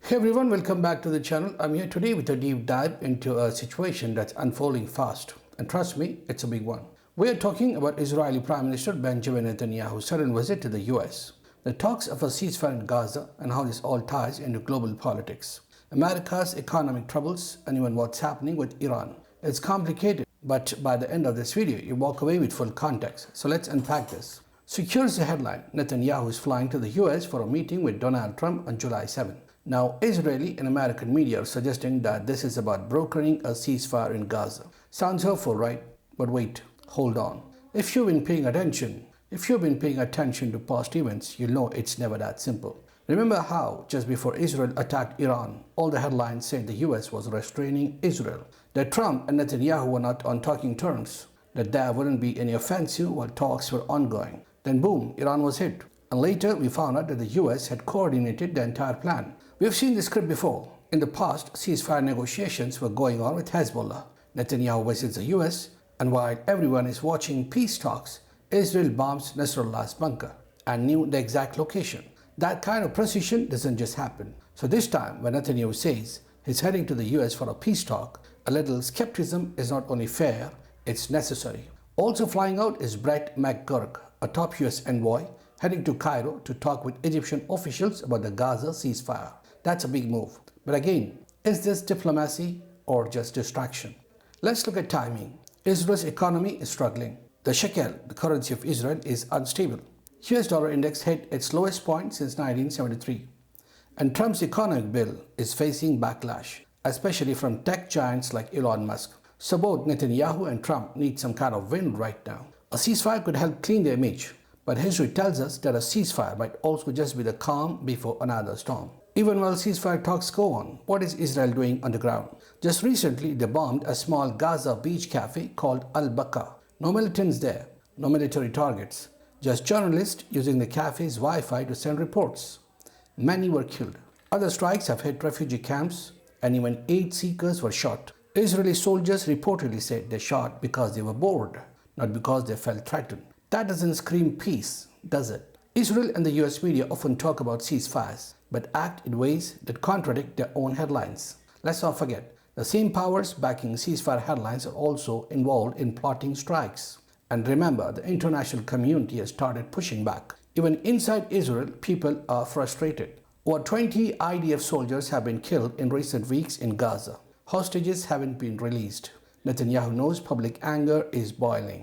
Hey everyone, welcome back to the channel. I'm here today with a deep dive into a situation that's unfolding fast. And trust me, it's a big one. We are talking about Israeli Prime Minister Benjamin Netanyahu's sudden visit to the US, the talks of a ceasefire in Gaza, and how this all ties into global politics, America's economic troubles, and even what's happening with Iran. It's complicated, but by the end of this video, you walk away with full context. So let's unpack this. So here's the headline. Netanyahu is flying to the US for a meeting with Donald Trump on July 7. Now, Israeli and American media are suggesting that this is about brokering a ceasefire in Gaza. Sounds hopeful, right? But wait, hold on. If you've been paying attention to past events, you'll know it's never that simple. Remember how, just before Israel attacked Iran, all the headlines said the US was restraining Israel, that Trump and Netanyahu were not on talking terms, that there wouldn't be any offensive while talks were ongoing. Then boom, Iran was hit. And later we found out that the US had coordinated the entire plan. We have seen this script before. In the past, ceasefire negotiations were going on with Hezbollah. Netanyahu visits the US, and while everyone is watching peace talks, Israel bombs Nasrallah's bunker and knew the exact location. That kind of precision doesn't just happen. So this time, when Netanyahu says he's heading to the US for a peace talk, a little skepticism is not only fair, it's necessary. Also flying out is Brett McGurk, a top US envoy, heading to Cairo to talk with Egyptian officials about the Gaza ceasefire. That's a big move. But again, is this diplomacy or just distraction? Let's look at timing. Israel's economy is struggling. The shekel, the currency of Israel, is unstable. US dollar index hit its lowest point since 1973. And Trump's economic bill is facing backlash, especially from tech giants like Elon Musk. So both Netanyahu and Trump need some kind of win right now. A ceasefire could help clean their image, but history tells us that a ceasefire might also just be the calm before another storm. Even while ceasefire talks go on, what is Israel doing on the ground? Just recently, they bombed a small Gaza beach cafe called Al-Baqa. No militants there, no military targets, just journalists using the cafe's Wi-Fi to send reports. Many were killed. Other strikes have hit refugee camps, and even 8 seekers were shot. Israeli soldiers reportedly said they shot because they were bored, not because they felt threatened. That doesn't scream peace, does it? Israel and the US media often talk about ceasefires, but act in ways that contradict their own headlines. Let's not forget, the same powers backing ceasefire headlines are also involved in plotting strikes. And remember, the international community has started pushing back. Even inside Israel, people are frustrated. Over 20 IDF soldiers have been killed in recent weeks in Gaza. Hostages haven't been released. Netanyahu knows public anger is boiling.